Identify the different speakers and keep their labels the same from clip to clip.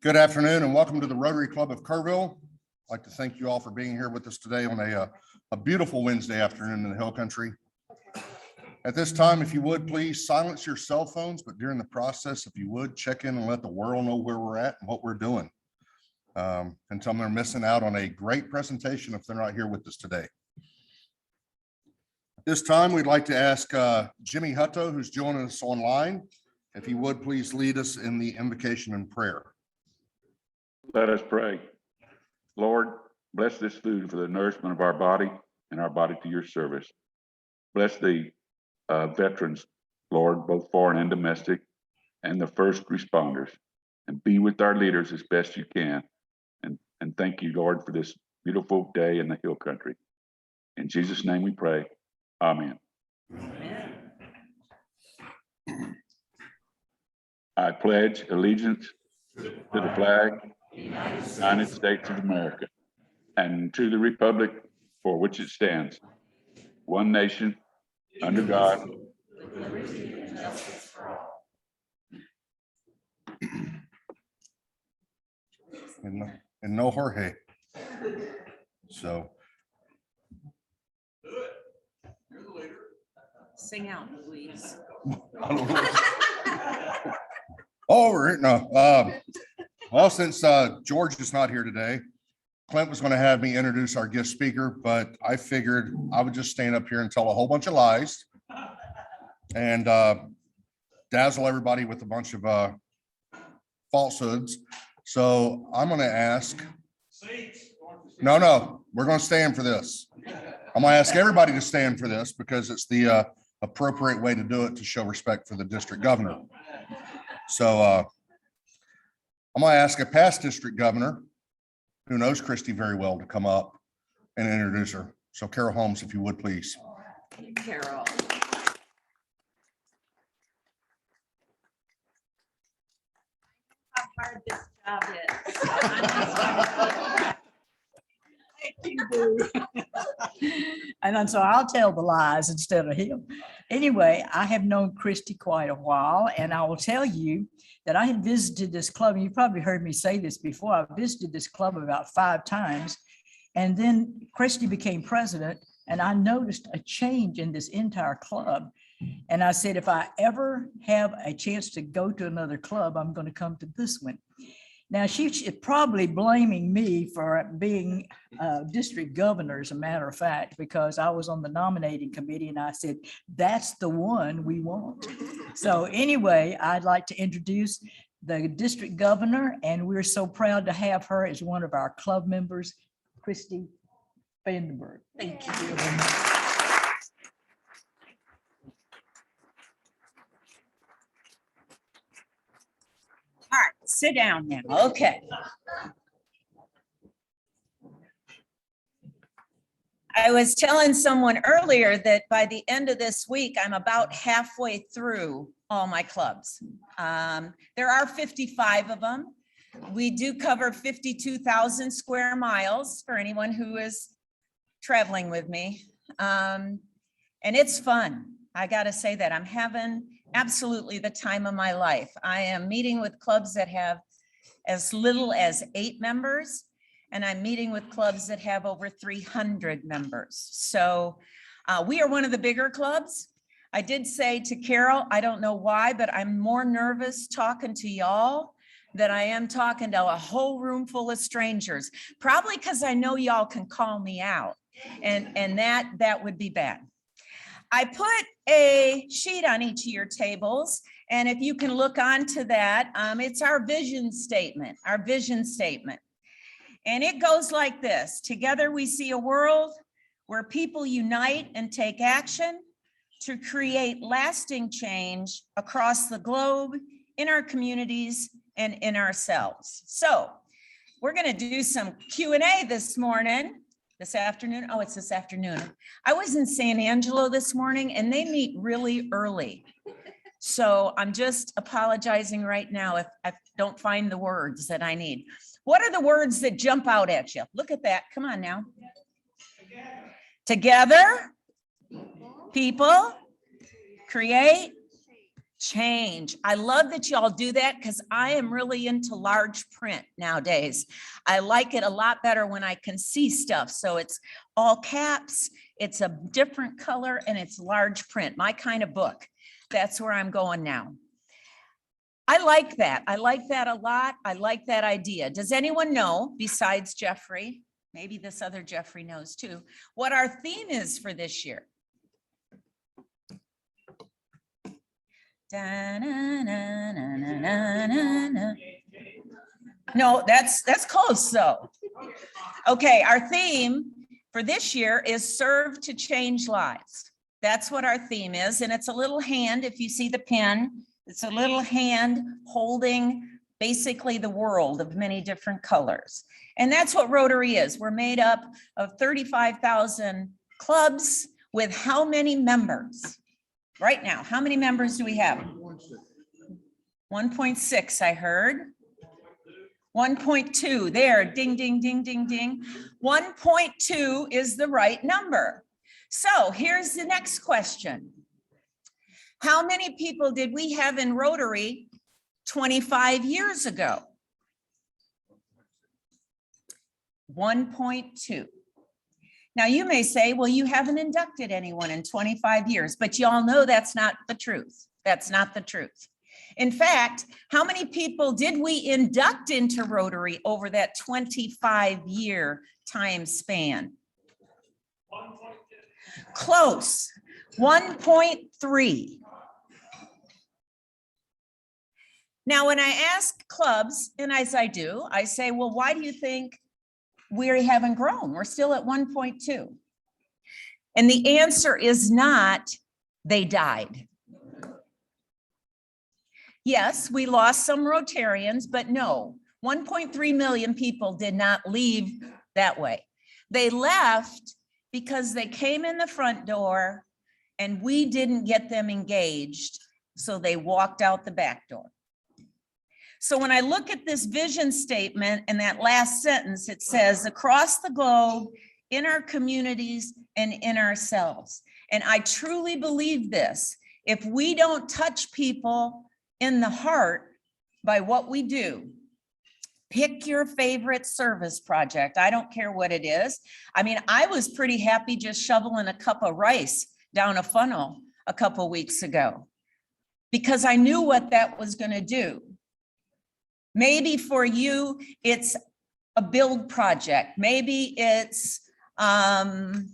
Speaker 1: Good afternoon and welcome to the Rotary Club of Kerrville. I'd like to thank you all for being here with us today on a beautiful Wednesday afternoon in the Hill Country. At this time, if you would, please silence your cell phones, but during the process, if you would, check in and let the world know where we're at and what we're doing. And tell them they're missing out on a great presentation if they're not here with us today. At this time, we'd like to ask Jimmy Hutto, who's joining us online, if he would please lead us in the invocation and prayer.
Speaker 2: Let us pray. Lord, bless this food for the nourishment of our body and our body to your service. Bless the veterans, Lord, both foreign and domestic, and the first responders, and be with our leaders as best you can. And thank you, Lord, for this beautiful day in the Hill Country. In Jesus' name we pray. Amen. Amen. I pledge allegiance to the flag of the United States of America and to the republic for which it stands, one nation, under God.
Speaker 1: And no Jorge. So.
Speaker 3: You're the leader. Sing out, Louise.
Speaker 1: Oh, no. Well, since George is not here today, Clint was going to have me introduce our guest speaker, but I figured I would just stand up here and tell a whole bunch of lies and dazzle everybody with a bunch of falsehoods. So I'm going to ask. No, we're going to stand for this. I'm going to ask everybody to stand for this because it's the appropriate way to do it to show respect for the district governor. So I'm going to ask a past district governor who knows Christy very well to come up and introduce her. So Carol Holmes, if you would, please.
Speaker 3: Carol. How hard this job is.
Speaker 4: And so I'll tell the lies instead of him. Anyway, I have known Christy quite a while, and I will tell you that I had visited this club. And you probably heard me say this before. I visited this club about 5 times, and then Christy became president, and I noticed a change in this entire club. And I said, if I ever have a chance to go to another club, I'm going to come to this one. Now, she's probably blaming me for being district governor, as a matter of fact, because I was on the nominating committee and I said, that's the one we want. So anyway, I'd like to introduce the district governor, and we're so proud to have her as one of our club members, Christy Vandenberg.
Speaker 3: Thank you. All right, sit down now. Okay. I was telling someone earlier that by the end of this week, I'm about halfway through all my clubs. There are 55 of them. We do cover 52,000 square miles for anyone who is traveling with me. And it's fun. I got to say that I'm having absolutely the time of my life. I am meeting with clubs that have as little as 8 members, and I'm meeting with clubs that have over 300 members. So we are one of the bigger clubs. I did say to Carol, I don't know why, but I'm more nervous talking to y'all than I am talking to a whole room full of strangers, probably because I know y'all can call me out, and that would be bad. I put a sheet on each of your tables, and if you can look onto that, it's our vision statement, And it goes like this: together we see a world where people unite and take action to create lasting change across the globe, in our communities, and in ourselves. So we're gonna do some Q&A this afternoon. Oh, it's this afternoon. I was in San Angelo this morning and they meet really early. So I'm just apologizing right now if I don't find the words that I need. What are the words that jump out at you? Look at that. Come on now. Together, people, Create, change. I love that y'all do that because I am really into large print nowadays. I like it a lot better when I can see stuff. So it's all caps, it's a different color, and it's large print, my kind of book. That's where I'm going now. I like that. I like that a lot. I like that idea. Does anyone know, besides Jeffrey, maybe this other Jeffrey knows too, what our theme is for this year? No, that's close though. Okay, our theme for this year is serve to change lives. That's what our theme is. And it's a little hand, if you see the pin, it's a little hand holding basically the world of many different colors. And that's what Rotary is. We're made up of 35,000 clubs with how many members? Right now, how many members do we have? 1.6, I heard. 1.2, there, ding, ding, ding, ding, ding. 1.2 is the right number. So here's the next question. How many people did we have in Rotary 25 years ago? 1.2. Now you may say, well, you haven't inducted anyone in 25 years, but y'all know that's not the truth. That's not the truth. In fact, how many people did we induct into Rotary over that 25-year time span? Close, 1.3. Now, when I ask clubs, and as I do, I say, well, why do you think we haven't grown? We're still at 1.2. And the answer is not, they died. Yes, we lost some Rotarians, but no, 1.3 million people did not leave that way. They left because they came in the front door and we didn't get them engaged, so they walked out the back door. So when I look at this vision statement and that last sentence, it says across the globe, in our communities and in ourselves. And I truly believe this. If we don't touch people in the heart by what we do, pick your favorite service project. I don't care what it is. I mean, I was pretty happy just shoveling a cup of rice down a funnel a couple weeks ago because I knew what that was going to do. Maybe for you, it's a build project. Maybe it's a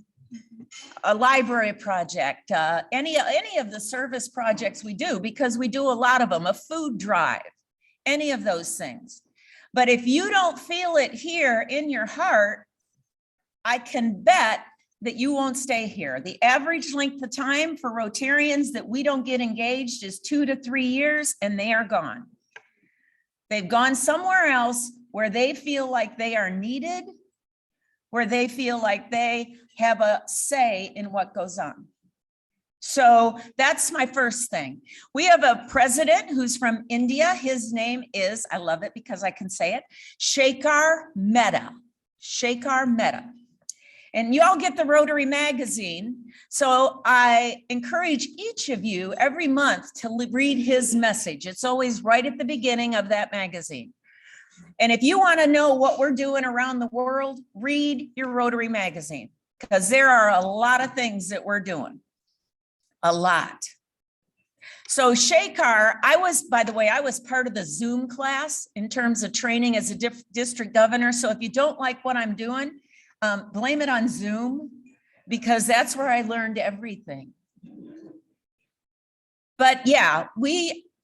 Speaker 3: library project, any of the service projects we do, because we do a lot of them, a food drive, any of those things. But if you don't feel it here in your heart, I can bet that you won't stay here. The average length of time for Rotarians that we don't get engaged is 2 to 3 years, and they are gone. They've gone somewhere else where they feel like they are needed, where they feel like they have a say in what goes on. So that's my first thing. We have a president who's from India. His name is, I love it because I can say it, Shekhar Mehta. Shekhar Mehta. And y'all get the Rotary magazine. So I encourage each of you every month to read his message. It's always right at the beginning of that magazine. And if you want to know what we're doing around the world, read your Rotary magazine, because there are a lot of things that we're doing. A lot. So Shekhar, by the way, I was part of the Zoom class in terms of training as a district governor. So if you don't like what I'm doing, blame it on Zoom, because that's where I learned everything. But yeah,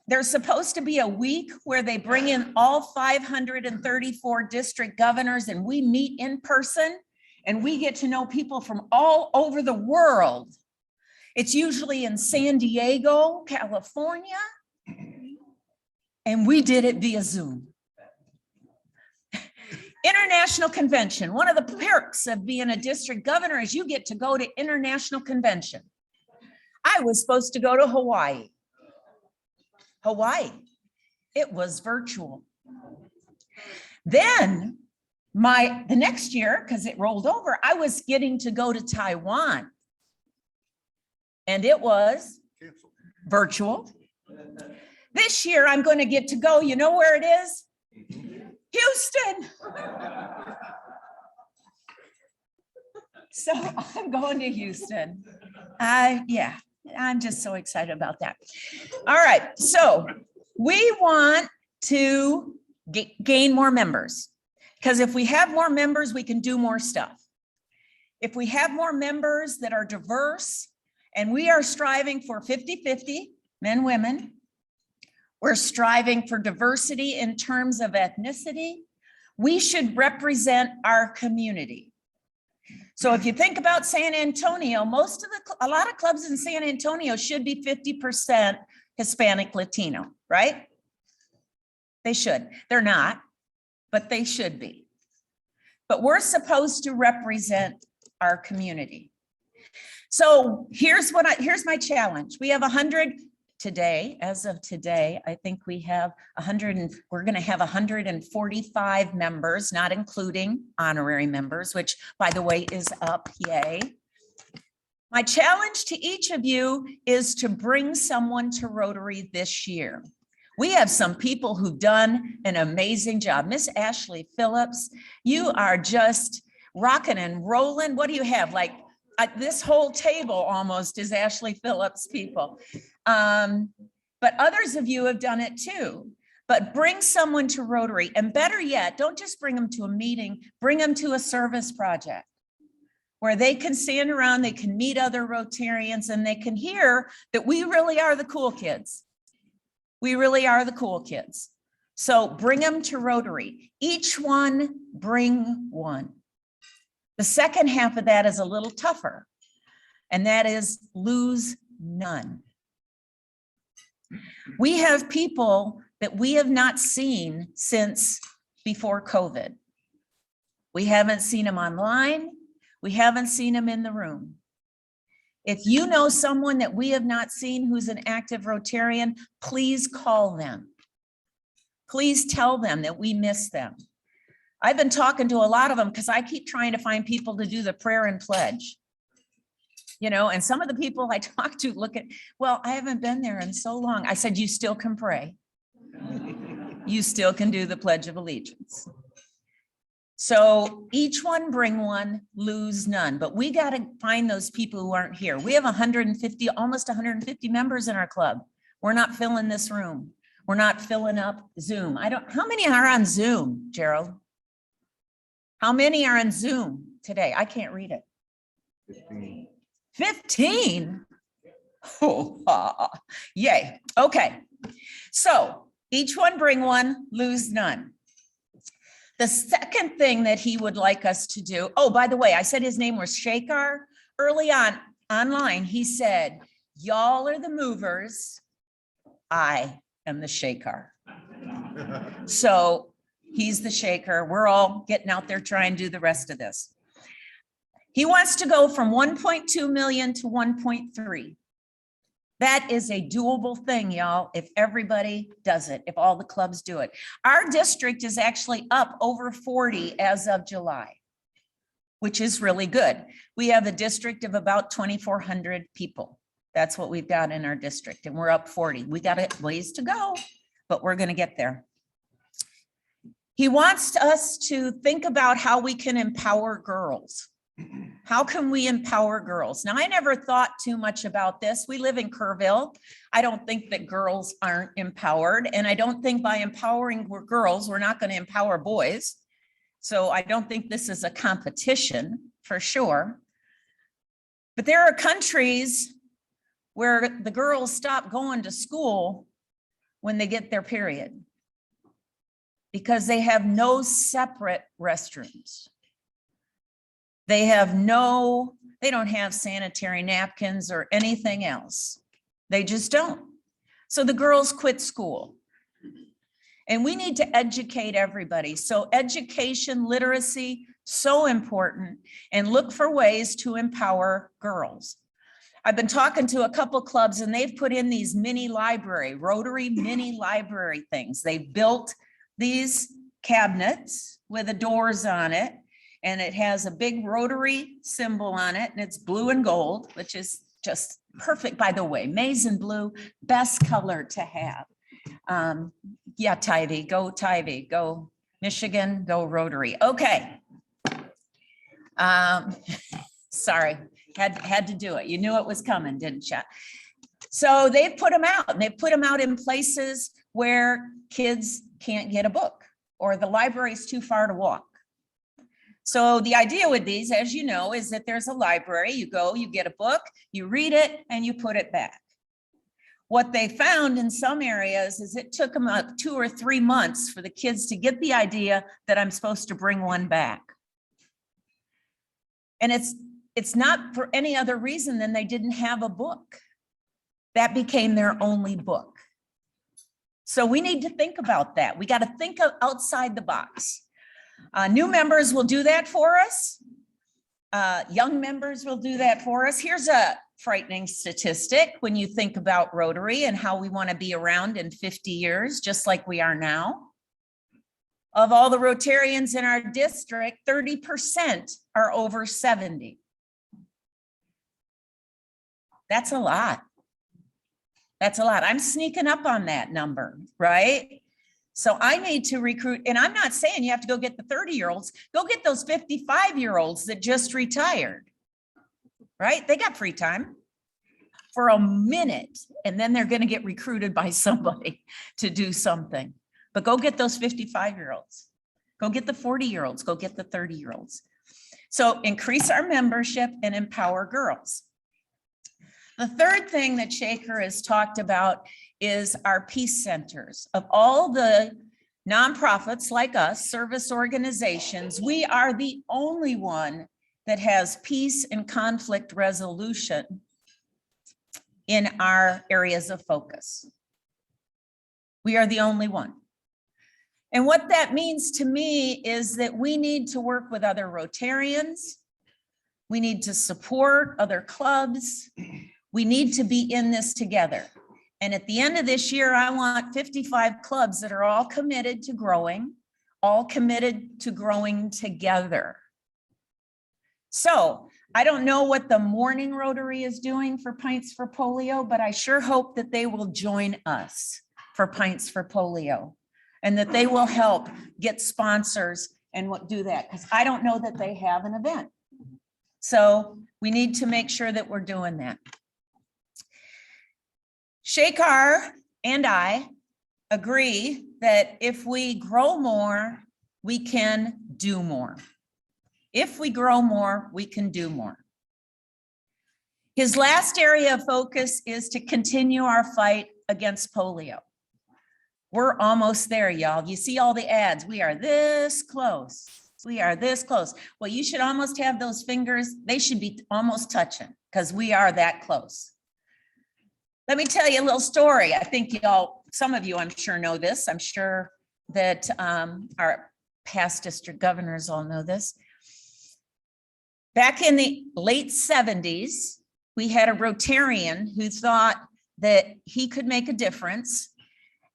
Speaker 3: there's supposed to be a week where they bring in all 534 district governors and we meet in person and we get to know people from all over the world. It's usually in San Diego, California, and we did it via Zoom. International convention. One of the perks of being a district governor is you get to go to international convention. I was supposed to go to Hawaii. It was virtual. Then the next year, because it rolled over, I was getting to go to Taiwan. And it was virtual. This year, I'm going to get to go. You know where it is? Houston. So I'm going to Houston. Yeah, I'm just so excited about that. All right, so we want to gain more members, because if we have more members, we can do more stuff. If we have more members that are diverse, and we are striving for 50-50, men, women, we're striving for diversity in terms of ethnicity, we should represent our community. So if you think about San Antonio, a lot of clubs in San Antonio should be 50% Hispanic Latino, right? They should. They're not, but they should be. But we're supposed to represent our community. So here's my challenge. We have 100 today. As of today, I think we have 100 and we're going to have 145 members, not including honorary members, which by the way is up, yay. My challenge to each of you is to bring someone to Rotary this year. We have some people who've done an amazing job. Miss Ashley Phillips, you are just rocking and rolling. What do you have? Like this whole table almost is Ashley Phillips people. But others of you have done it too. But bring someone to Rotary, and better yet, don't just bring them to a meeting, bring them to a service project where they can stand around, they can meet other Rotarians, and they can hear that we really are the cool kids. We really are the cool kids. So bring them to Rotary. Each one bring one. The second half of that is a little tougher, and that is lose none. We have people that we have not seen since before COVID. We haven't seen them online. We haven't seen them in the room. If you know someone that we have not seen who's an active Rotarian, please call them. Please tell them that we miss them. I've been talking to a lot of them because I keep trying to find people to do the prayer and pledge. You know, and some of the people I talk to look at, well, I haven't been there in so long. I said, you still can pray. You still can do the Pledge of Allegiance. So each one bring one, lose none. But we got to find those people who aren't here. We have 150, almost 150 members in our club. We're not filling this room. We're not filling up Zoom. How many are on Zoom, Gerald? How many are on Zoom today? I can't read it. 15. 15? Oh, yay. Okay. So each one bring one, lose none. The second thing that he would like us to do, oh, by the way, I said his name was Shakar. Early on, online, he said, y'all are the movers. I am the shaker. So he's the shaker. We're all getting out there trying to do the rest of this. He wants to go from 1.2 million to 1.3. That is a doable thing, y'all, if everybody does it, if all the clubs do it. Our district is actually up over 40 as of July, which is really good. We have a district of about 2,400 people. That's what we've got in our district, and we're up 40. We got a ways to go, but we're going to get there. He wants us to think about how we can empower girls. How can we empower girls? Now, I never thought too much about this. We live in Kerrville. I don't think that girls aren't empowered. And I don't think by empowering girls, we're not going to empower boys. So I don't think this is a competition for sure. But there are countries where the girls stop going to school when they get their period because they have no separate restrooms. They don't have sanitary napkins or anything else. They just don't. So the girls quit school. And we need to educate everybody. So education, literacy, so important, and look for ways to empower girls. I've been talking to a couple clubs and they've put in these mini library, Rotary mini library things. They've built these cabinets with the doors on it. And it has a big Rotary symbol on it, and it's blue and gold, which is just perfect. By the way, maize and blue, best color to have. Yeah, Tivy, go Michigan, go Rotary. Okay. Sorry, had to do it. You knew it was coming, didn't you? So they've put them out, and they've put them out in places where kids can't get a book or the library is too far to walk. So the idea with these, as you know, is that there's a library, you go, you get a book, you read it, and you put it back. What they found in some areas is it took them up 2 or 3 months for the kids to get the idea that I'm supposed to bring one back. And it's not for any other reason than they didn't have a book. That became their only book. So we need to think about that. We got to think outside the box. New members will do that for us. Young members will do that for us. Here's a frightening statistic when you think about Rotary and how we want to be around in 50 years, just like we are now. Of all the Rotarians in our district, 30% are over 70. That's a lot. That's a lot. I'm sneaking up on that number, right? So I need to recruit, and I'm not saying you have to go get the 30-year-olds, go get those 55-year-olds that just retired, right? They got free time for a minute, and then they're going to get recruited by somebody to do something. But go get those 55-year-olds, go get the 40-year-olds, go get the 30-year-olds. So increase our membership and empower girls. The third thing that Shaker has talked about is our peace centers. Of all the nonprofits like us, service organizations, we are the only one that has peace and conflict resolution in our areas of focus. We are the only one. And what that means to me is that we need to work with other Rotarians. We need to support other clubs. We need to be in this together. And at the end of this year, I want 55 clubs that are all committed to growing together. So I don't know what the morning Rotary is doing for Pints for Polio, but I sure hope that they will join us for Pints for Polio and that they will help get sponsors and do that, because I don't know that they have an event. So we need to make sure that we're doing that. Shekar and I agree that if we grow more, we can do more. If we grow more, we can do more. His last area of focus is to continue our fight against polio. We're almost there, y'all. You see all the ads. We are this close. We are this close. Well, you should almost have those fingers. They should be almost touching because we are that close. Let me tell you a little story. I think y'all, some of you, I'm sure know this. I'm sure that our past district governors all know this. Back in the late 70s, we had a Rotarian who thought that he could make a difference.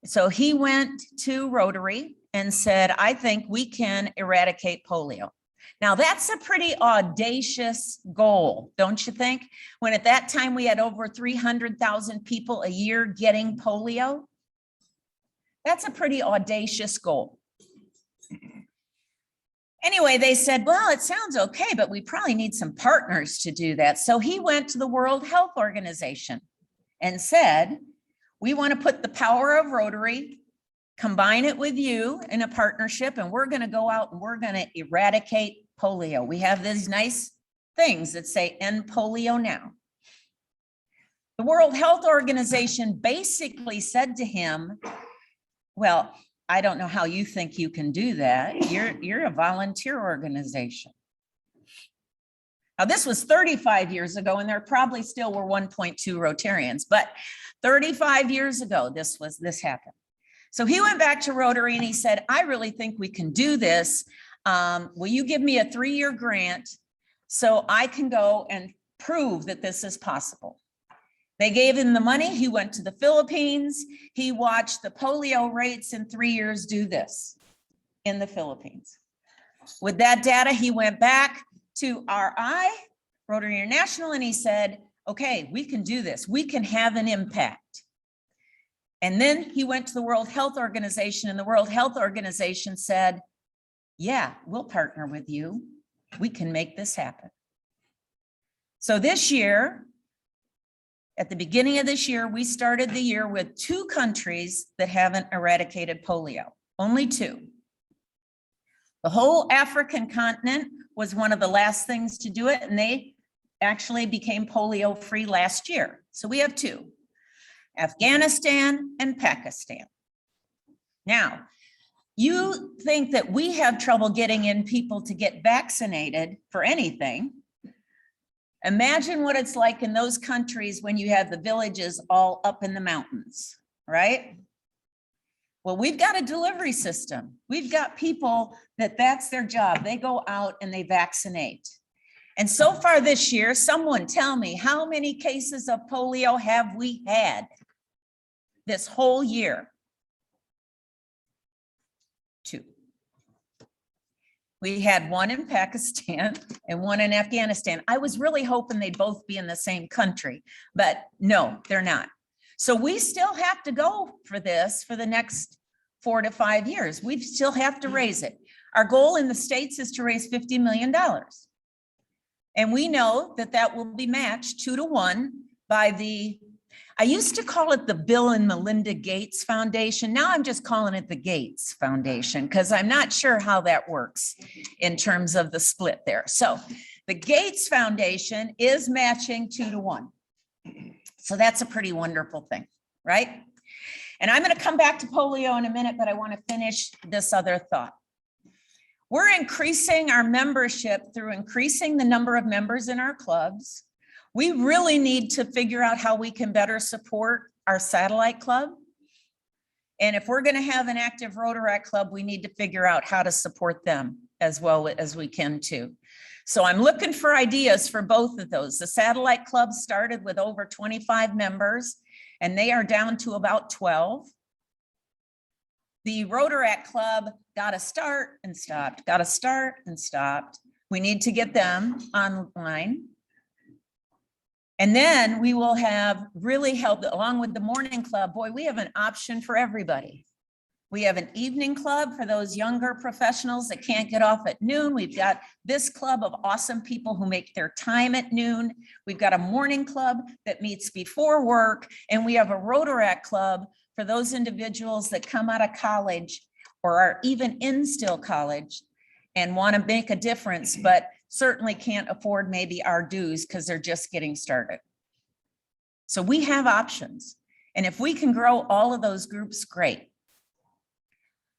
Speaker 3: So he went to Rotary and said, I think we can eradicate polio. Now that's a pretty audacious goal, don't you think? When at that time we had over 300,000 people a year getting polio. That's a pretty audacious goal. Anyway, they said, well, it sounds okay, but we probably need some partners to do that. So he went to the World Health Organization and said, we want to put the power of Rotary, combine it with you in a partnership, and we're going to go out and we're going to eradicate polio. We have these nice things that say end polio now. The World Health Organization basically said to him, well, I don't know how you think you can do that. You're a volunteer organization. Now, this was 35 years ago, and there probably still were 1.2 Rotarians, but 35 years ago, this happened. So he went back to Rotary and he said, I really think we can do this. Will you give me a 3-year grant so I can go and prove that this is possible? They gave him the money. He went to the Philippines. He watched the polio rates in 3 years do this in the Philippines. With that data, he went back to RI, Rotary International, and he said, okay, we can do this. We can have an impact. And then he went to the World Health Organization, and the World Health Organization said, yeah, we'll partner with you. We can make this happen. So this year, at the beginning of this year, we started the year with 2 countries that haven't eradicated polio, only 2. The whole African continent was one of the last things to do it, and they actually became polio-free last year. So we have 2, Afghanistan and Pakistan. Now, you think that we have trouble getting in people to get vaccinated for anything. Imagine what it's like in those countries when you have the villages all up in the mountains, right? Well, we've got a delivery system. We've got people that's their job. They go out and they vaccinate. And so far this year, someone tell me, how many cases of polio have we had this whole year? 2. We had 1 in Pakistan and 1 in Afghanistan. I was really hoping they'd both be in the same country, but no, they're not. So we still have to go for this for the next 4 to 5 years. We still have to raise it. Our goal in the States is to raise $50 million. And we know that that will be matched 2 to 1 by I used to call it the Bill and Melinda Gates Foundation. Now I'm just calling it the Gates Foundation because I'm not sure how that works in terms of the split there. So the Gates Foundation is matching 2 to 1. So that's a pretty wonderful thing, right? And I'm going to come back to polio in a minute, but I want to finish this other thought. We're increasing our membership through increasing the number of members in our clubs. We really need to figure out how we can better support our satellite club. And if we're going to have an active Rotary club, we need to figure out how to support them as well as we can too. So I'm looking for ideas for both of those. The satellite club started with over 25 members, and they are down to about 12. The Rotary Club got to start and stopped, got to start and stopped. We need to get them online. And then we will have really helped along with the morning club. Boy, we have an option for everybody. We have an evening club for those younger professionals that can't get off at noon. We've got this club of awesome people who make their time at noon. We've got a morning club that meets before work. And we have a Rotary club for those individuals that come out of college or are even in still college and want to make a difference, but certainly can't afford maybe our dues because they're just getting started. So we have options. And if we can grow all of those groups, great.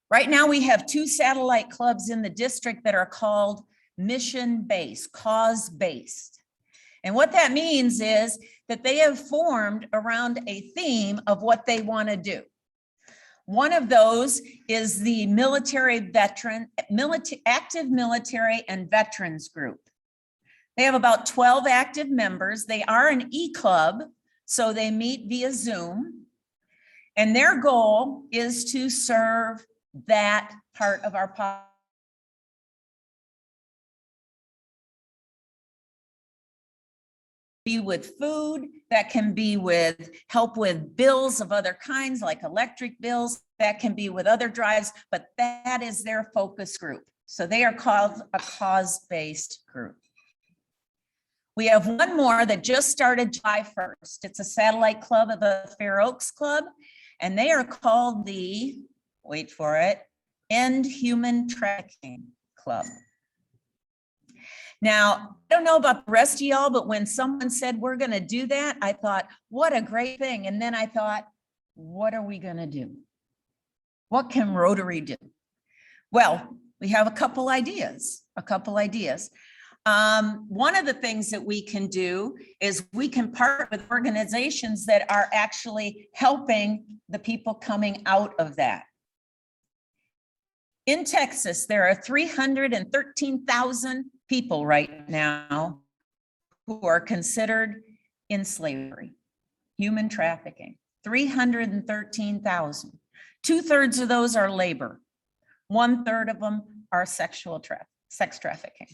Speaker 3: Right now, we have 2 satellite clubs in the district that are called mission-based, cause-based. And what that means is that they have formed around a theme of what they want to do. One of those is the active military and veterans group. They have about 12 active members. They are an e-club, so they meet via Zoom. And their goal is to serve that part of our population. Be with food, that can be with help with bills of other kinds like electric bills, that can be with other drives, but that is their focus group. So they are called a cause-based group. We have one more that just started July 1st. It's a satellite club of the Fair Oaks Club, and they are called the, wait for it, End Human Trafficking Club. Now, I don't know about the rest of y'all, but when someone said we're going to do that, I thought, what a great thing. And then I thought, what are we going to do? What can Rotary do? Well, we have a couple ideas. One of the things that we can do is we can partner with organizations that are actually helping the people coming out of that. In Texas, there are 313,000 people right now who are considered in slavery, human trafficking, 313,000. 2/3 of those are labor. 1/3 of them are sex trafficking.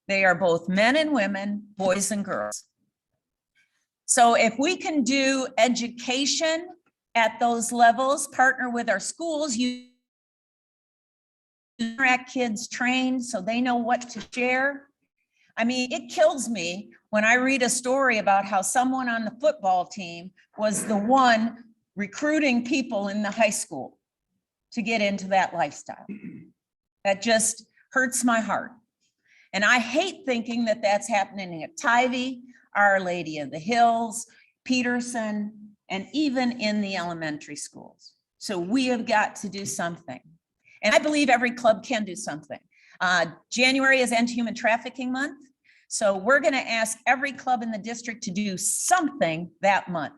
Speaker 3: They are both men and women, boys and girls. So if we can do education at those levels, partner with our schools, you interact kids trained so they know what to share. I mean, it kills me when I read a story about how someone on the football team was the one recruiting people in the high school to get into that lifestyle. That just hurts my heart. And I hate thinking that that's happening at Tivy, Our Lady of the Hills, Peterson, and even in the elementary schools. So we have got to do something. And I believe every club can do something. January is Anti-Human Trafficking Month. So we're going to ask every club in the district to do something that month,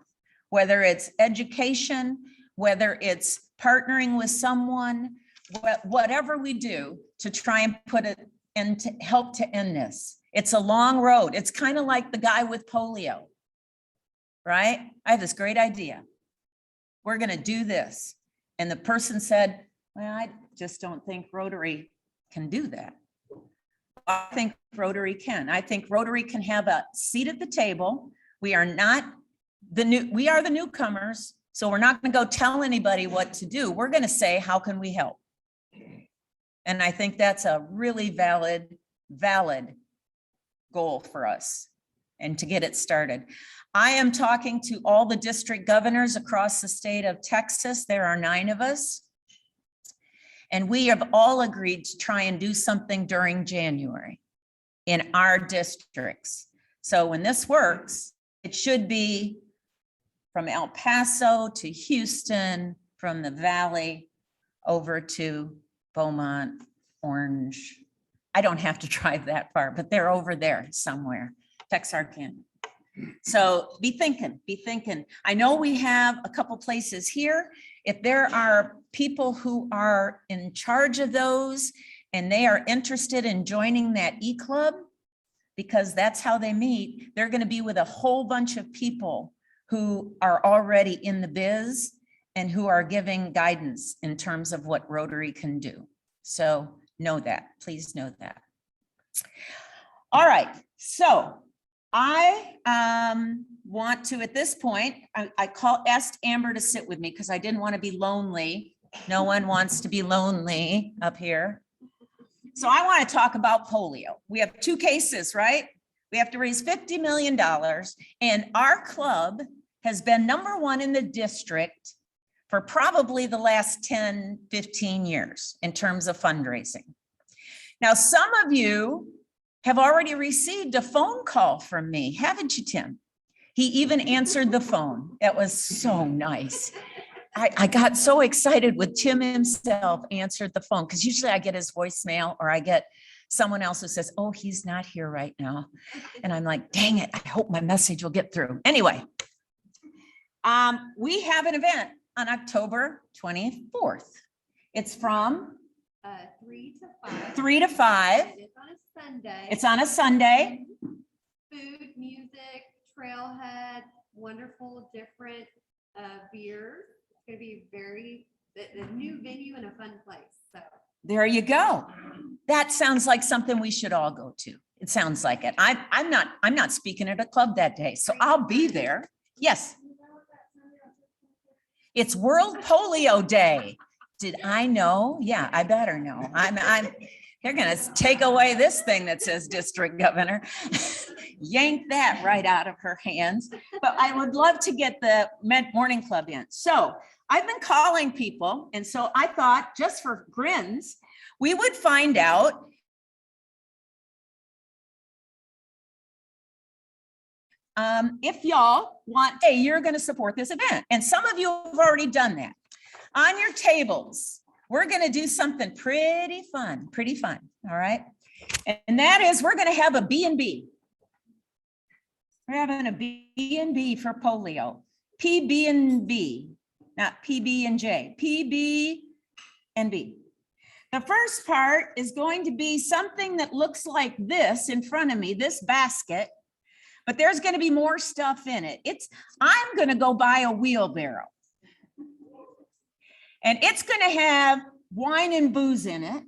Speaker 3: whether it's education, whether it's partnering with someone, whatever we do to try and put it and to help to end this. It's a long road. It's kind of like the guy with polio, right? I have this great idea. We're going to do this. And the person said, well, I just don't think Rotary can do that. I think Rotary can. I think Rotary can have a seat at the table. We are not we are the newcomers. So we're not going to go tell anybody what to do. We're going to say, how can we help? And I think that's a really valid goal for us and to get it started. I am talking to all the district governors across the state of Texas. There are 9 of us. And we have all agreed to try and do something during January in our districts. So when this works, it should be from El Paso to Houston, from the Valley over to Beaumont, Orange. I don't have to drive that far, but they're over there somewhere, Texarkana. So be thinking. I know we have a couple places here. If there are people who are in charge of those and they are interested in joining that e-club, because that's how they meet, they're going to be with a whole bunch of people who are already in the biz and who are giving guidance in terms of what Rotary can do. So know that, please know that. All right, so I want to, at this point, asked Amber to sit with me because I didn't want to be lonely. No one wants to be lonely up here. So I want to talk about polio. We have 2 cases, right? We have to raise $50 million. And our club has been #1 in the district for probably the last 10, 15 years in terms of fundraising. Now, some of you have already received a phone call from me, haven't you, Tim? He even answered the phone. That was so nice. I got so excited when Tim himself answered the phone, because usually I get his voicemail or I get someone else who says, oh, he's not here right now. And I'm like, dang it, I hope my message will get through. Anyway, we have an event on October 24th. It's from
Speaker 5: 3 to 5.
Speaker 3: 3 to 5.
Speaker 5: It's on a Sunday.
Speaker 3: It's on a Sunday.
Speaker 5: Food, music, trailhead, wonderful different beers. It's going to be the new venue and a fun place. So
Speaker 3: There you go. That sounds like something we should all go to. It sounds like it. I'm not speaking at a club that day, so I'll be there. Yes. It's World Polio Day. Did I know? Yeah, I better know. They're gonna take away this thing that says district governor. Yank that right out of her hands. But I would love to get the morning club in. So I've been calling people. And so I thought, just for grins, we would find out if y'all want, hey, you're going to support this event. And some of you have already done that. On your tables, we're going to do something pretty fun. All right. And that is, we're going to have a B&B. We're having a B&B for polio. PB&B, not PB&J, PB&B. The first part is going to be something that looks like this in front of me, this basket, but there's going to be more stuff in it. I'm going to go buy a wheelbarrow. And it's going to have wine and booze in it,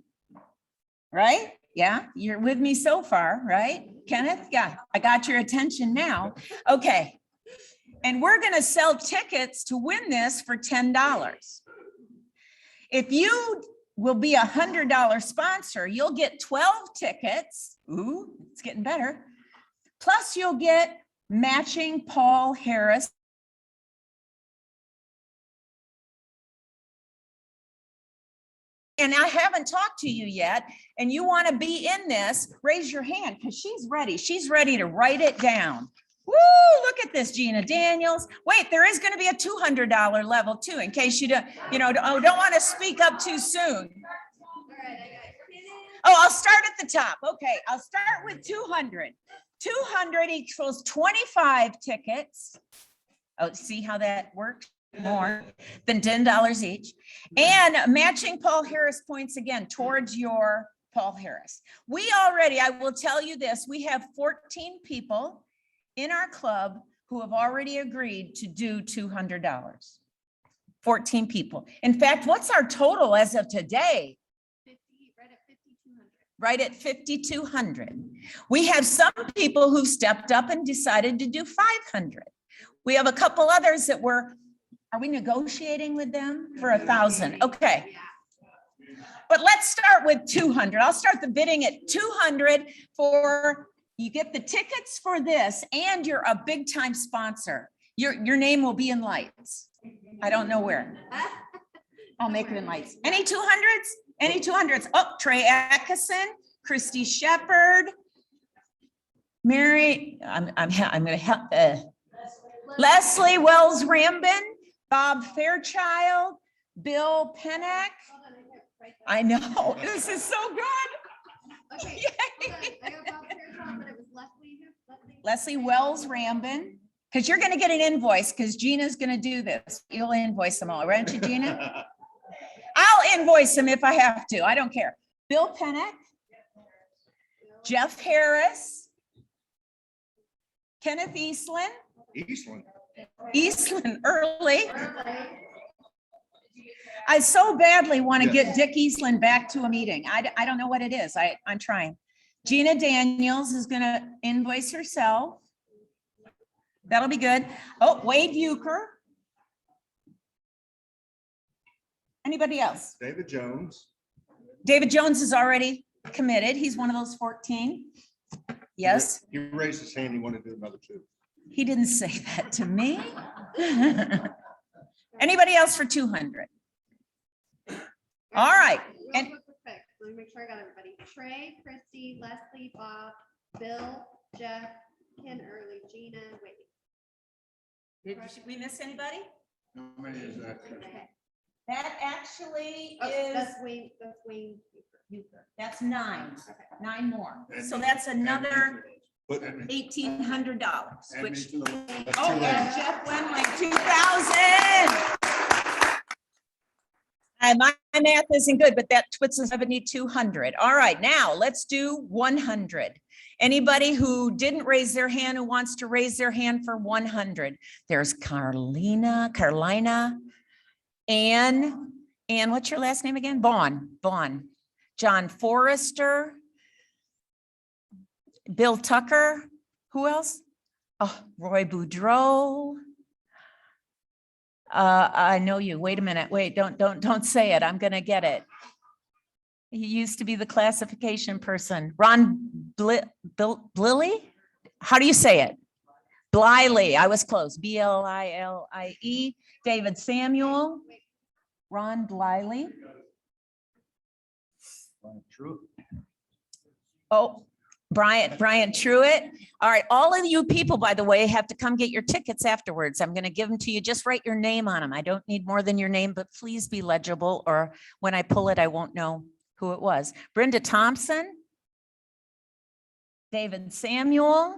Speaker 3: right? Yeah, you're with me so far, right? Kenneth, yeah, I got your attention now. Okay, And we're going to sell tickets to win this for $10. If you will be $100 sponsor, you'll get 12 tickets. Ooh, it's getting better. Plus you'll get matching Paul Harris. And I haven't talked to you yet, and you want to be in this, raise your hand because she's ready. She's ready to write it down. Woo, look at this, Gina Daniels. Wait, there is going to be a $200 level too, in case you don't want to speak up too soon. Oh, I'll start at the top. Okay, I'll start with 200. 200 equals 25 tickets. Oh, see how that works? More than $10 each. And matching Paul Harris points again towards your Paul Harris. I will tell you this, we have 14 people in our club who have already agreed to do $200. 14 people. In fact, what's our total as of today?
Speaker 5: 50, right at 5,200.
Speaker 3: Right at 5,200. We have some people who stepped up and decided to do 500. We have a couple others that are we negotiating with them for 1,000? Okay. But let's start with 200. I'll start the bidding at 200 you get the tickets for this and you're a big time sponsor. Your name will be in lights. I don't know where. I'll make it in lights. Any 200s? Any 200s? Oh, Trey Atkinson, Christy Shepherd, Mary, I'm going to help. Leslie Wells Rambin, Bob Fairchild, Bill Pennock. I know, this is so good.
Speaker 5: Okay,
Speaker 3: Yay.
Speaker 5: hold on. I got Bob Fairchild, but it was Leslie.
Speaker 3: Leslie Wells Rambin, because you're going to get an invoice because Gina's going to do this. You'll invoice them all, aren't you, Gina? I'll invoice them if I have to. I don't care. Bill Pennock, Jeff Harris, Kenneth Eastland, Eastland I so badly want to get Dick Eastland back to a meeting. I don't know what it is. I'm trying. Gina Daniels is going to invoice herself. That'll be good. Oh, Wade Euchre. Anybody else?
Speaker 1: David Jones.
Speaker 3: David Jones is already committed. He's one of those 14. Yes.
Speaker 1: He raised his hand. He wanted to do another 2.
Speaker 3: He didn't say that to me. Anybody else for 200? All right.
Speaker 5: And quick, let me make sure I got everybody. Trey, Christy, Leslie, Bob, Bill, Jeff, Ken Early, Gina, Wade.
Speaker 3: Did we miss anybody?
Speaker 1: How many is that?
Speaker 5: Okay.
Speaker 3: That actually
Speaker 5: Oh,
Speaker 3: is,
Speaker 5: that's Wayne.
Speaker 3: that's 9,
Speaker 5: Okay.
Speaker 3: 9 more. So that's another
Speaker 1: But
Speaker 3: $1,800, which,
Speaker 1: that's
Speaker 3: oh,
Speaker 1: too
Speaker 3: and
Speaker 1: late.
Speaker 3: Jeff Wemley, 2,000. My math isn't good, but that puts us 7,200. All right, now let's do 100. Anybody who didn't raise their hand who wants to raise their hand for 100? There's Carlina, Ann, what's your last name again? Vaughn, John Forrester, Bill Tucker, who else? Oh, Roy Boudreau. I know you. Wait a minute. Wait, don't say it. I'm gonna get it. He used to be the classification person. Ron Bliley? How do you say it? Bliley. I was close. Blie. David Samuel. Ron Bliley. Oh, Brian Truitt. All right, all of you people, by the way, have to come get your tickets afterwards. I'm going to give them to you. Just write your name on them. I don't need more than your name, but please be legible, or when I pull it, I won't know who it was. Brenda Thompson, David Samuel.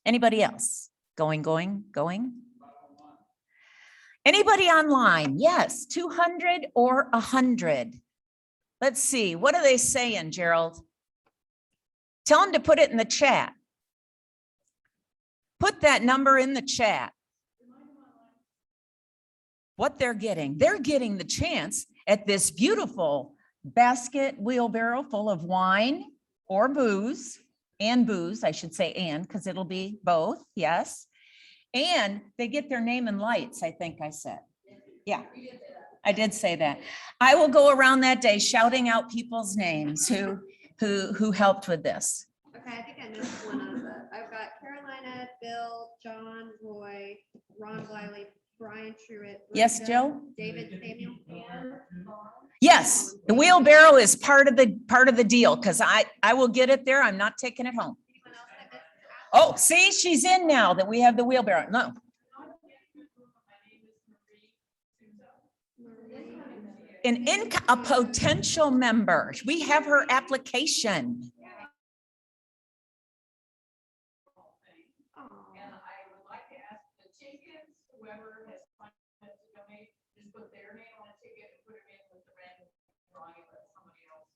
Speaker 3: Anybody else? Going. Anybody online? Yes, 200 or 100. Let's see. What are they saying, Gerald? Tell them to put it in the chat. Put that number in the chat. What they're getting the chance at this beautiful basket wheelbarrow full of wine or booze and booze, I should say and, because it'll be both, yes. And they get their name and lights, I think I said. Yeah, I did say that. I will go around that day shouting out people's names who helped with this.
Speaker 5: Okay, I think I missed one of the, I've got Carolina, Bill, John, Roy, Ron Bliley, Brian Truitt.
Speaker 3: Yes,
Speaker 5: Brenda,
Speaker 3: Joe?
Speaker 5: David Samuel.
Speaker 3: Yes, the wheelbarrow is part of the deal, because I will get it there. I'm not taking it home.
Speaker 5: Anyone else I missed?
Speaker 3: Oh, see, she's in now that we have the wheelbarrow. No, a potential member. We have her application.
Speaker 5: Aw.
Speaker 6: And I would like to ask the chickens, whoever has funded to donate, just put their name on a ticket and put it in with the random drawing and let somebody else.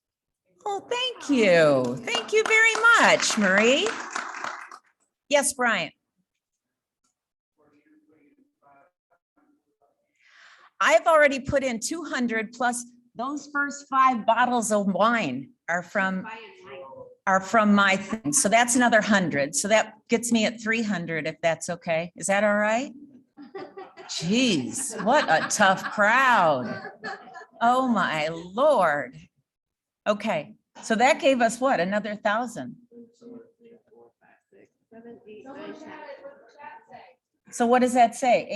Speaker 3: Oh, thank you. Thank you very much, Marie. Yes, Brian. I've already put in 200 plus those first 5 bottles of wine are from my thing. So that's another 100. So that gets me at 300 if that's okay. Is that all right? Jeez, what a tough crowd. Oh my Lord. Okay, so that gave us what, another 1,000?
Speaker 5: 7, 8, 9, 10.
Speaker 3: So what does that say?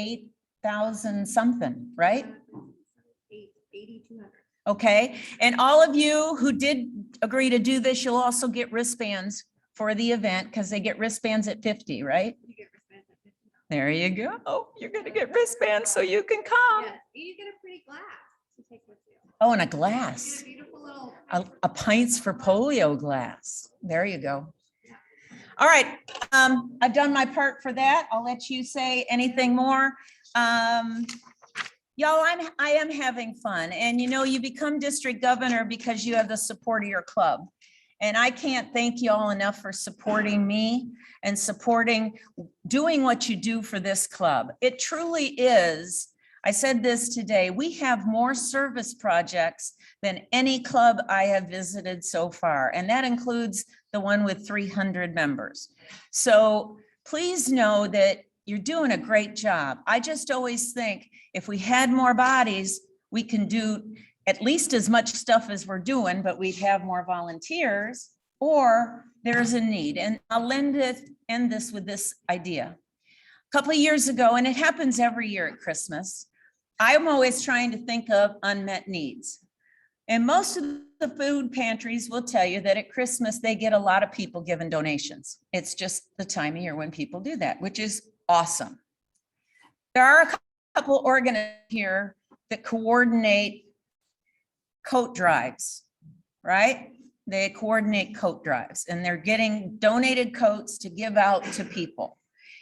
Speaker 3: 8,000 something, right?
Speaker 5: 8,200.
Speaker 3: Okay, and all of you who did agree to do this, you'll also get wristbands for the event because they get wristbands at 50, right?
Speaker 5: You get wristbands at 50.
Speaker 3: There you go. Oh, you're gonna get wristbands so you can come.
Speaker 5: Yes, you get a pretty glass to take with you.
Speaker 3: Oh, and a
Speaker 5: You get
Speaker 3: glass,
Speaker 5: a beautiful little.
Speaker 3: a pints for polio glass. There you go. All right, I've done my part for that. I'll let you say anything more. Y'all, I am having fun, and you know, you become district governor because you have the support of your club. And I can't thank you all enough for supporting me and supporting doing what you do for this club. It truly is. I said this today, we have more service projects than any club I have visited so far, and that includes the one with 300 members. So please know that you're doing a great job. I just always think if we had more bodies, we can do at least as much stuff as we're doing, but we'd have more volunteers, or there's a need. And I'll end this with this idea. A couple of years ago, and it happens every year at Christmas, I'm always trying to think of unmet needs. And most of the food pantries will tell you that at Christmas, they get a lot of people giving donations. It's just the time of year when people do that, which is awesome. There are a couple organizations here that coordinate coat drives, right? They coordinate coat drives and they're getting donated coats to give out to people.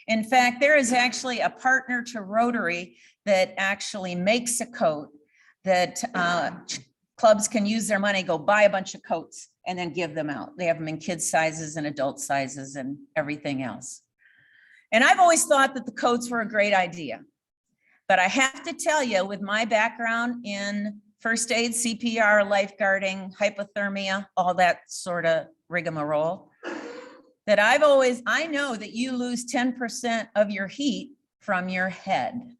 Speaker 3: In fact, there is actually a partner to Rotary that actually makes a coat that clubs can use their money, go buy a bunch of coats and then give them out. They have them in kids sizes and adult sizes and everything else. And I've always thought that the coats were a great idea. But I have to tell you, with my background in first aid, CPR, lifeguarding, hypothermia, all that sort of rigmarole, that I know that you lose 10% of your heat from your head.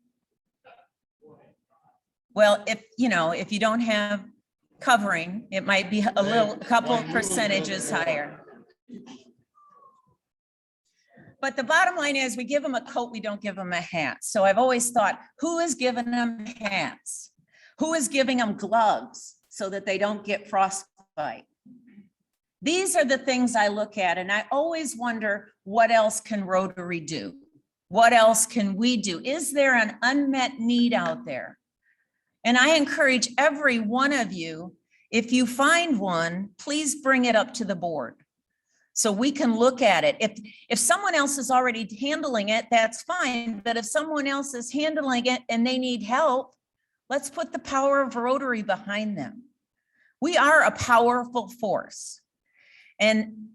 Speaker 3: Well, if you don't have covering, it might be a couple of percentages higher. But the bottom line is we give them a coat, we don't give them a hat. So I've always thought, who is giving them hats? Who is giving them gloves so that they don't get frostbite? These are the things I look at, and I always wonder, what else can Rotary do? What else can we do? Is there an unmet need out there? And I encourage every one of you, if you find one, please bring it up to the board so we can look at it. If someone else is already handling it, that's fine. But if someone else is handling it and they need help, let's put the power of Rotary behind them. We are a powerful force. And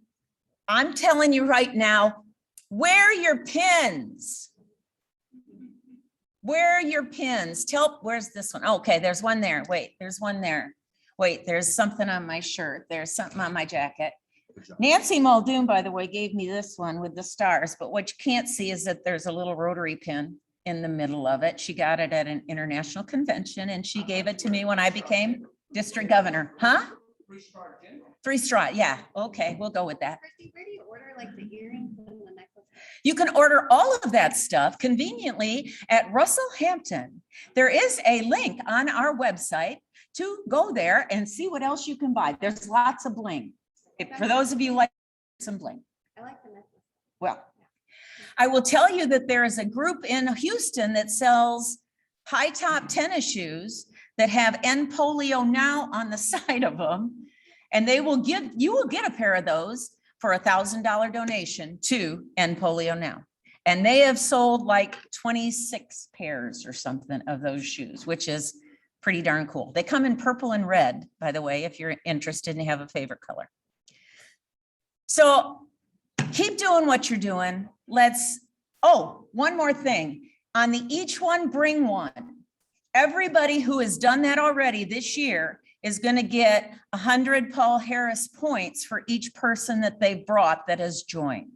Speaker 3: I'm telling you right now, wear your pins. Wear your pins. Where's this one? Okay, there's one there. Wait, there's one there. Wait, there's something on my shirt. There's something on my jacket. Nancy Muldoon, by the way, gave me this one with the stars, but what you can't see is that there's a little Rotary pin in the middle of it. She got it at an international convention and she gave it to me when I became district governor. Huh? Three straw. Yeah. Okay. We'll go with that.
Speaker 5: Christy, where do you order like the earrings and the necklaces?
Speaker 3: You can order all of that stuff conveniently at Russell Hampton. There is a link on our website to go there and see what else you can buy. There's lots of bling. For those of you like some bling.
Speaker 5: I like the necklace.
Speaker 3: Well, I will tell you that there is a group in Houston that sells high top tennis shoes that have End Polio Now on the side of them. And you will get a pair of those for $1,000 donation to End Polio Now. And they have sold like 26 pairs or something of those shoes, which is pretty darn cool. They come in purple and red, by the way, if you're interested and you have a favorite color. So keep doing what you're doing. One more thing. On the Each One Bring One, everybody who has done that already this year is going to get 100 Paul Harris points for each person that they've brought that has joined.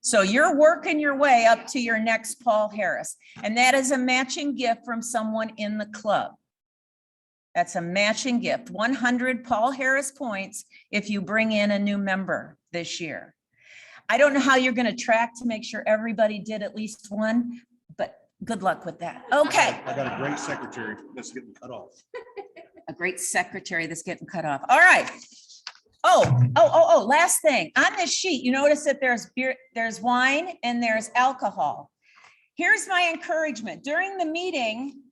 Speaker 3: So you're working your way up to your next Paul Harris, and that is a matching gift from someone in the club. That's a matching gift, 100 Paul Harris points if you bring in a new member this year. I don't know how you're going to track to make sure everybody did at least one, but good luck with that. Okay.
Speaker 1: I got a great secretary that's getting cut off.
Speaker 3: A great secretary that's getting cut off. All right. Last thing. On this sheet, you notice that there's beer, there's wine, and there's alcohol. Here's my encouragement. During the meeting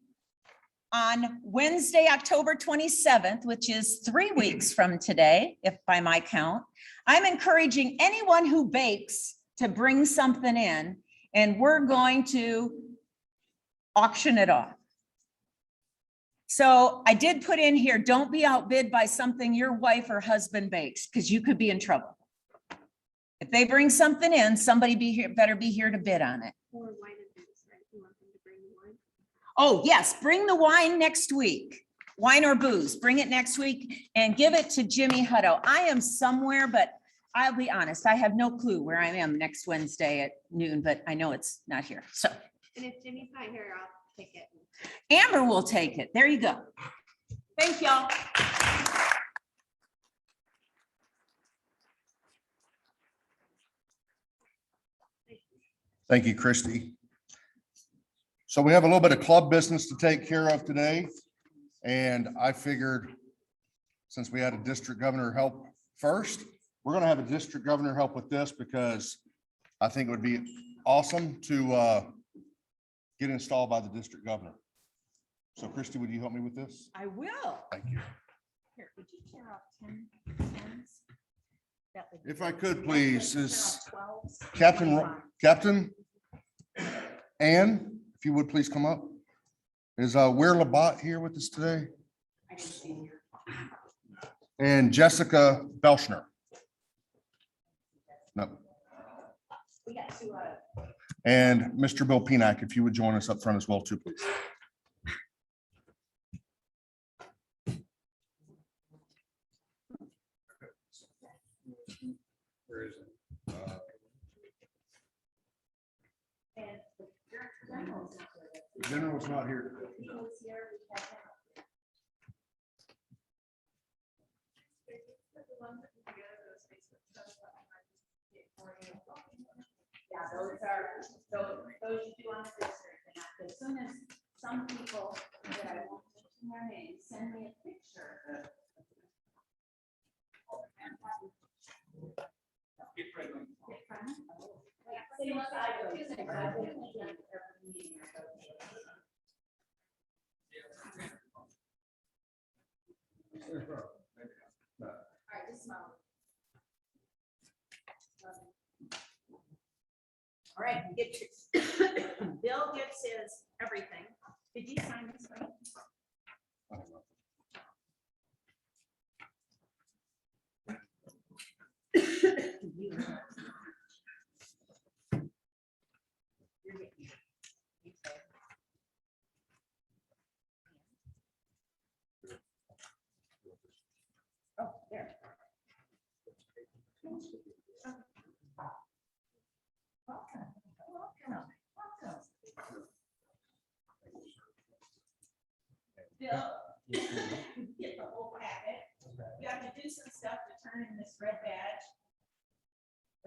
Speaker 3: on Wednesday, October 27th, which is 3 weeks from today, if by my count, I'm encouraging anyone who bakes to bring something in, and we're going to auction it off. So I did put in here, don't be outbid by something your wife or husband bakes, because you could be in trouble. If they bring something in, somebody better be here to bid on it.
Speaker 5: Or wine and booze, right? You want them to bring the wine?
Speaker 3: Oh, yes, bring the wine next week. Wine or booze, bring it next week and give it to Jimmy Hutto. I am somewhere, but I'll be honest, I have no clue where I am next Wednesday at noon, but I know it's not here. So
Speaker 5: And if Jimmy's not here, I'll take it.
Speaker 3: Amber will take it. There you go. Thank y'all.
Speaker 1: Thank you, Christy. So we have a little bit of club business to take care of today. And I figured since we had a district governor help first, we're going to have a district governor help with this because I think it would be awesome to get installed by the district governor. So Christy, would you help me with this?
Speaker 3: I will.
Speaker 1: Thank you.
Speaker 3: Here, would you tear off 10 pens? That would-
Speaker 1: If I could, please,
Speaker 3: Tear
Speaker 1: is
Speaker 3: off 12s.
Speaker 1: Captain Ann, if you would please come up. Is Weir Labat here with us today?
Speaker 3: I didn't see it here.
Speaker 1: And Jessica Belschner. No.
Speaker 3: We got two.
Speaker 1: And Mr. Bill Pinack, if you would join us up front as well too, please.
Speaker 7: Where is it?
Speaker 1: The general's not here.
Speaker 3: Yeah, those you do on the district, and as soon as some people that I won't mention their names send me a picture. All right, just smile. All right, get your, Bill gets his everything. Did you sign this one? Oh, there.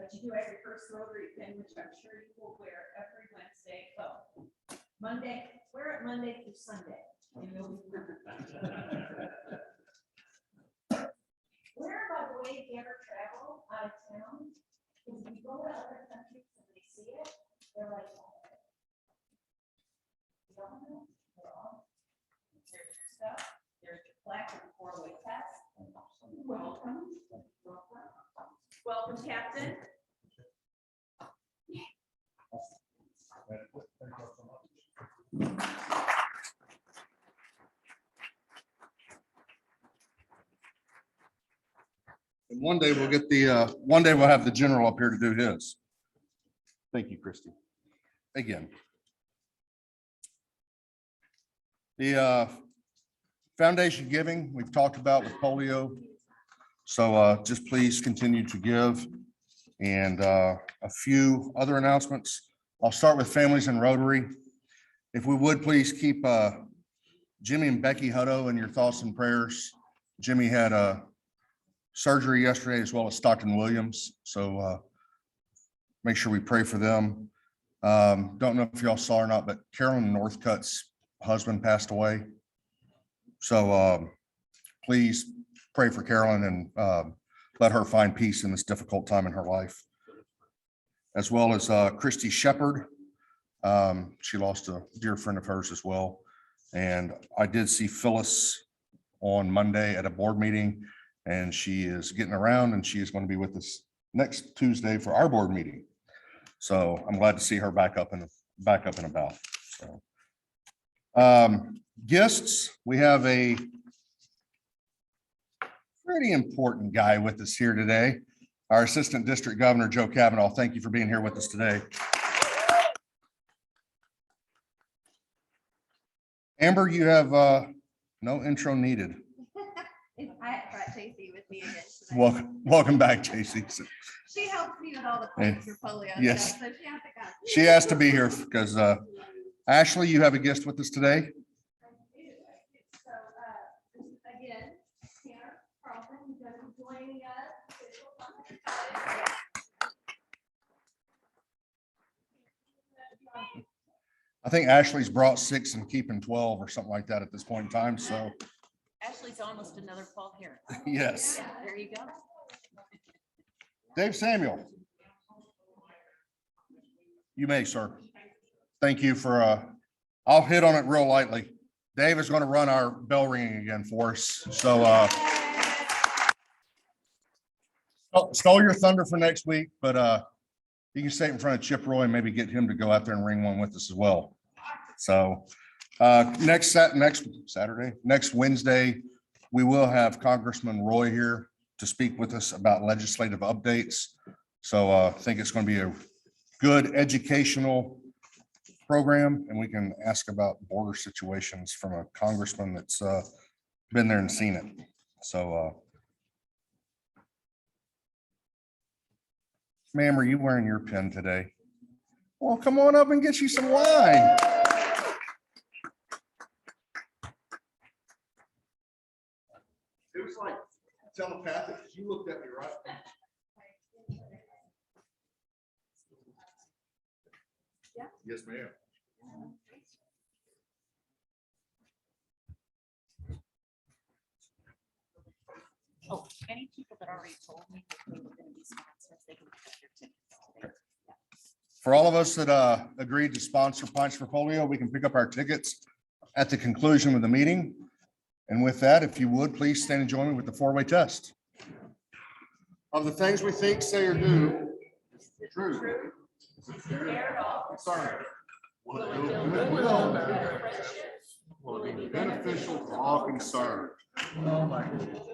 Speaker 6: but you do have your first Rotary pin, which I'm sure you will wear every Wednesday. Oh, Monday, wear it Monday through Sunday. And you'll be where, by the way, if you ever travel out of town, if you go to other countries and they see it, they're like, "Oh, they're all- there's your stuff, there's your plaque and 4-way test. Welcome. Welcome, Captain.
Speaker 1: And one day we'll get one day we'll have the general up here to do his. Thank you, Christy. Again. The foundation giving, we've talked about with polio. So just please continue to give. And a few other announcements. I'll start with families in Rotary. If we would, please keep Jimmy and Becky Hutto in your thoughts and prayers. Jimmy had a surgery yesterday as well as Stockton Williams. So make sure we pray for them. Don't know if y'all saw or not, but Carolyn Northcutt's husband passed away. So please pray for Carolyn and let her find peace in this difficult time in her life. As well as Christy Shepherd. She lost a dear friend of hers as well. And I did see Phyllis on Monday at a board meeting, and she is getting around and she is going to be with us next Tuesday for our board meeting. So I'm glad to see her back up and about. So guests, we have a pretty important guy with us here today. Our Assistant District Governor, Joe Cavanaugh. Thank you for being here with us today. Amber, you have no intro needed.
Speaker 5: I brought JC with me again today.
Speaker 1: Welcome back, JC.
Speaker 5: She helps me with all the plans for polio.
Speaker 1: Yes.
Speaker 5: stuff, so she has to come.
Speaker 1: She has to be here because Ashley, you have a guest with us today.
Speaker 5: So, again, Tanner Carlson, who's going to be joining us.
Speaker 1: I think Ashley's brought 6 and keeping 12 or something like that at this point in time. So
Speaker 3: Ashley's almost another Paul here.
Speaker 1: yes.
Speaker 3: Yeah, there you go.
Speaker 1: Dave Samuel. You may, sir. Thank you for, I'll hit on it real lightly. Dave is going to run our bell ringing again for us. So stole your thunder for next week, but you can say it in front of Chip Roy and maybe get him to go out there and ring one with us as well. So next Wednesday, we will have Congressman Roy here to speak with us about legislative updates. So I think it's going to be a good educational program, and we can ask about border situations from a congressman that's been there and seen it. So ma'am, are you wearing your pin today? Well, come on up and get you some wine. It was like telepathic. You looked at me, right?
Speaker 5: Yeah.
Speaker 1: Yes, ma'am.
Speaker 3: Oh, any people that already told me that they were going to be sponsors, they can pick up your tickets today.
Speaker 1: For all of us that agreed to sponsor Pints for Polio, we can pick up our tickets at the conclusion of the meeting. And with that, if you would, please stand and join me with the 4-way test. Of the things we think, say, or do, true. Sorry. Will it be beneficial to all concerned? Oh my goodness.